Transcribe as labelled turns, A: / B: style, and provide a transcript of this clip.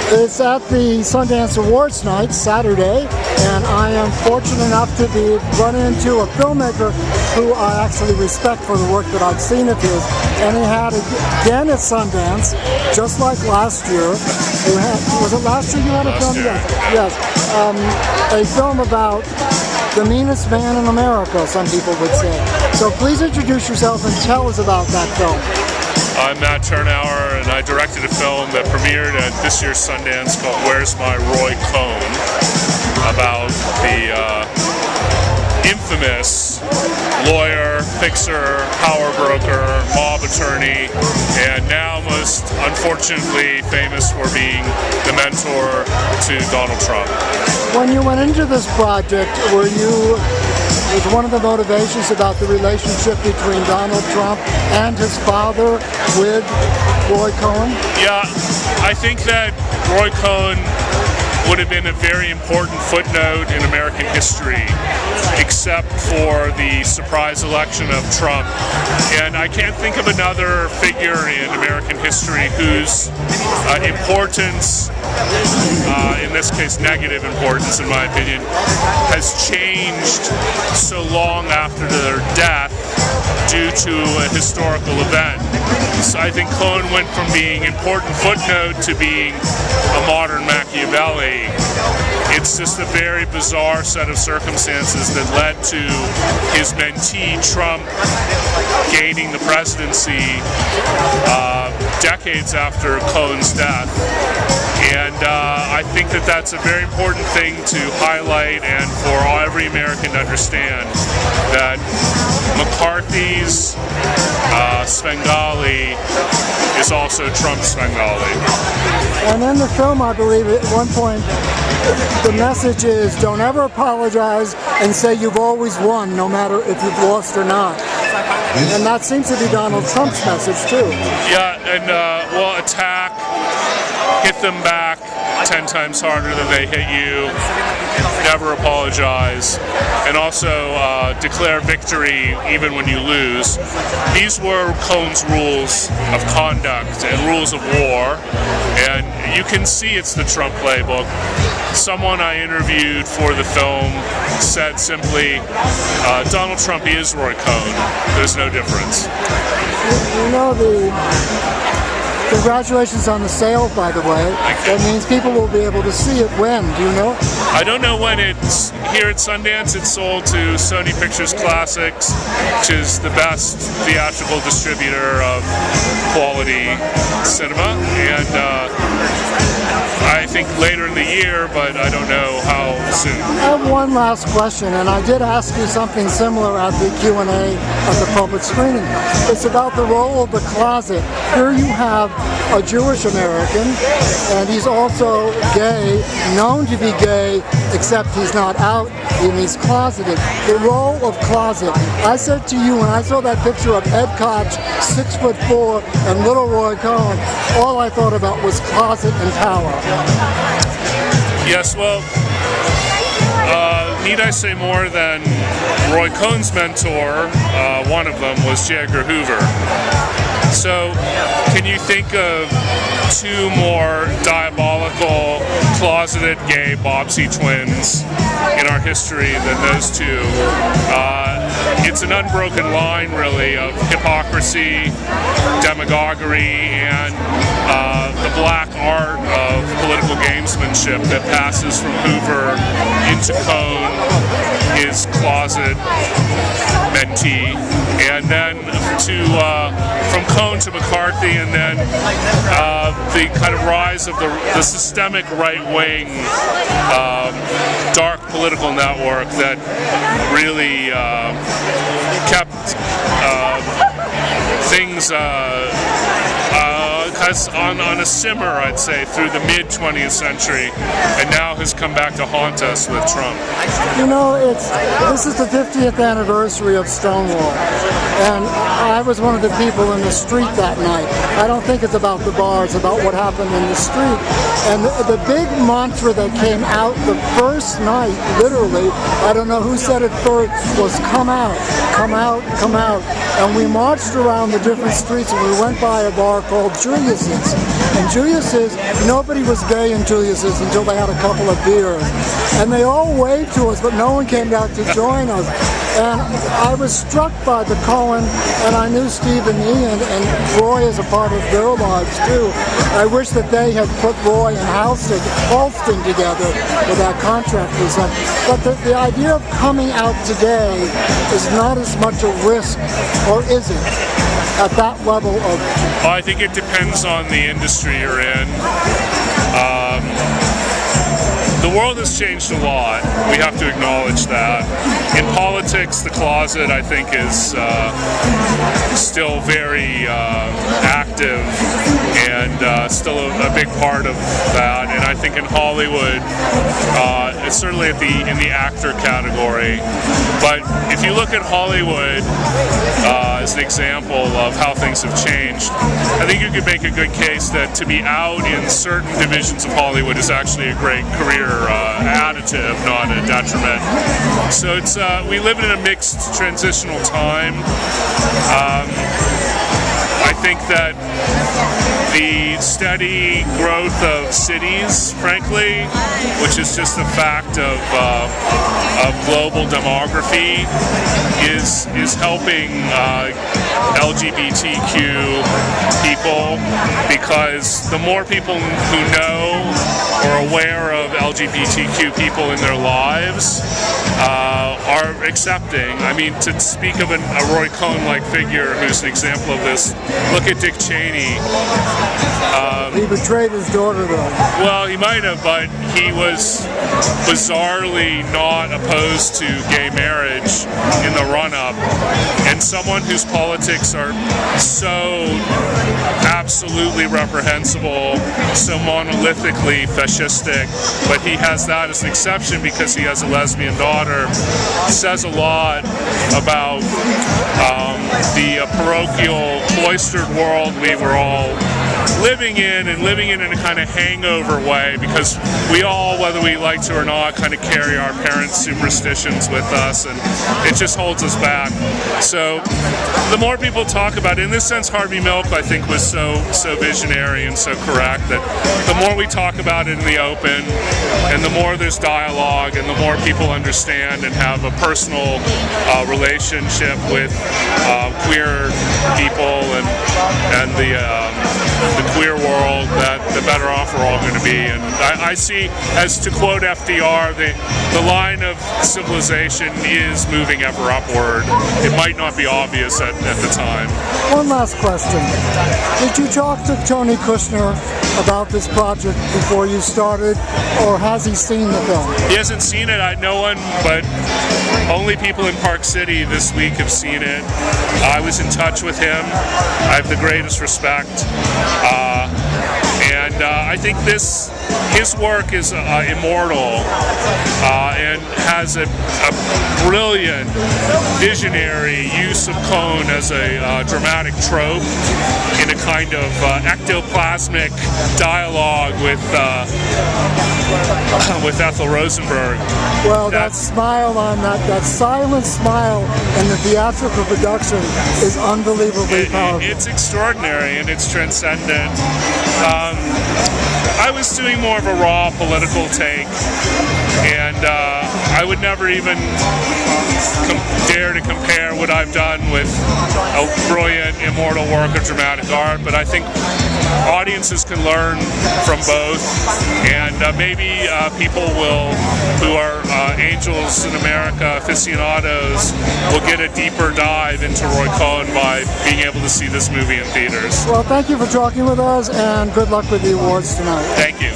A: It's at the Sundance Awards night, Saturday, and I am fortunate enough to be run into a filmmaker who I actually respect for the work that I've seen of his. And he had, again at Sundance, just like last year, was it last year you had a film? Yes. A film about the meanest man in America, some people would say. So please introduce yourself and tell us about that film.
B: I'm Matt Trynauer, and I directed a film that premiered at this year's Sundance called Where's My Roy Cohn, about the infamous lawyer, fixer, power broker, mob attorney, and now most unfortunately famous for being the mentor to Donald Trump.
A: When you went into this project, was one of the motivations about the relationship between Donald Trump and his father with Roy Cohn?
B: Yeah, I think that Roy Cohn would have been a very important footnote in American history, except for the surprise election of Trump. And I can't think of another figure in American history whose importance, in this case negative importance in my opinion, has changed so long after their death due to a historical event. So I think Cohn went from being important footnote to being a modern Machiavelli. It's just a very bizarre set of circumstances that led to his mentee Trump gaining the presidency decades after Cohn's death. And I think that that's a very important thing to highlight and for every American to understand that McCarthy's Svengali is also Trump's Svengali.
A: And in the film, I believe at one point, the message is don't ever apologize and say you've always won, no matter if you've lost or not. And that seems to be Donald Trump's message too.
B: Yeah, and well, attack, hit them back 10 times harder than they hit you, never apologize, and also declare victory even when you lose. These were Cohn's rules of conduct and rules of war, and you can see it's the Trump playbook. Someone I interviewed for the film said simply, Donald Trump is Roy Cohn. There's no difference.
A: You know, congratulations on the sale, by the way. That means people will be able to see it when, do you know?
B: I don't know when. It's here at Sundance. It's sold to Sony Pictures Classics, which is the best theatrical distributor of quality cinema, and I think later in the year, but I don't know how soon.
A: I have one last question, and I did ask you something similar at the Q&A at the public screening. It's about the role of the closet. Here you have a Jewish American, and he's also gay, known to be gay, except he's not out and he's closeted. The role of closet. I said to you when I saw that picture of Ed Koch, 6'4", and little Roy Cohn, all I thought about was closet and power.
B: Yes, well, need I say more than Roy Cohn's mentor, one of them was J. Edgar Hoover. So, can you think of two more diabolical, closeted gay Bobbsey twins in our history than those two? It's an unbroken line, really, of hypocrisy, demagoguery, and the black art of political gamesmanship that passes from Hoover into Cohn, his closet mentee, and then from Cohn to McCarthy, and then the kind of rise of the systemic right-wing dark political network that really kept things on a simmer, I'd say, through the mid-20th century, and now has come back to haunt us with Trump.
A: You know, this is the 50th anniversary of Stonewall, and I was one of the people in the street that night. I don't think it's about the bar, it's about what happened in the street. And the big mantra that came out the first night, literally, I don't know who said it first, was come out, come out, come out. And we marched around the different streets, and we went by a bar called Julius Julius's. And Julius's, nobody was gay in Julius's until they had a couple of beers. And they all waved to us, but no one came out to join us. And I was struck by the Cohen, and I knew Steve and Ian and Roy as a part of their lives too. I wish that they had put Roy and Halston together with that contract we signed. But the idea of coming out today is not as much a risk, or is it, at that level of...
B: Well, I think it depends on the industry you're in. The world has changed a lot. We have to acknowledge that. In politics, the closet, I think, is still very active and still a big part of that. And I think in Hollywood, it's certainly in the actor category. But if you look at Hollywood as an example of how things have changed, I think you could make a good case that to be out in certain divisions of Hollywood is actually a great career additive, not a detriment. So it's we live in a mixed transitional time. I think that the steady growth of cities, frankly, which is just a fact of global demography, is helping LGBTQ people, because the more people who know or aware of LGBTQ people in their lives are accepting. I mean, to speak of a Roy Cohn-like figure who's an example of this, look at Dick Cheney.
A: He betrayed his daughter, though.
B: Well, he might have, but he was bizarrely not opposed to gay marriage in the run-up. And someone whose politics are so absolutely reprehensible, so monolithically fascistic, but he has that as an exception because he has a lesbian daughter, says a lot about the parochial, cloistered world we were all living in, and living in a kind of hangover way, because we all, whether we like to or not, kind of carry our parents' superstitions with us, and it just holds us back. So the more people talk about it, in this sense, Harvey Milk, I think, was so visionary and so correct, that the more we talk about it in the open, and the more there's dialogue, and the more people understand and have a personal relationship with queer people and the queer world, that the better off we're all going to be. And I see, as to quote FDR, the line of civilization is moving ever upward. It might not be obvious at the time.
A: One last question. Did you talk to Tony Kushner about this project before you started, or has he seen the film?
B: He hasn't seen it. No one, but only people in Park City this week have seen it. I was in touch with him. I have the greatest respect. And I think his work is immortal and has a brilliant, visionary use of Cohn as a dramatic trope in a kind of ectoplasmic dialogue with Ethel Rosenberg.
A: Well, that smile on that silent smile in the theatrical production is unbelievably powerful.
B: It's extraordinary and it's transcendent. I was doing more of a raw political take, and I would never even dare to compare what I've done with a brilliant, immortal work of dramatic art, but I think audiences can learn from both, and maybe people who are Angels in America aficionados will get a deeper dive into Roy Cohn by being able to see this movie in theaters.
A: Well, thank you for talking with us, and good luck with the awards tonight.
B: Thank you.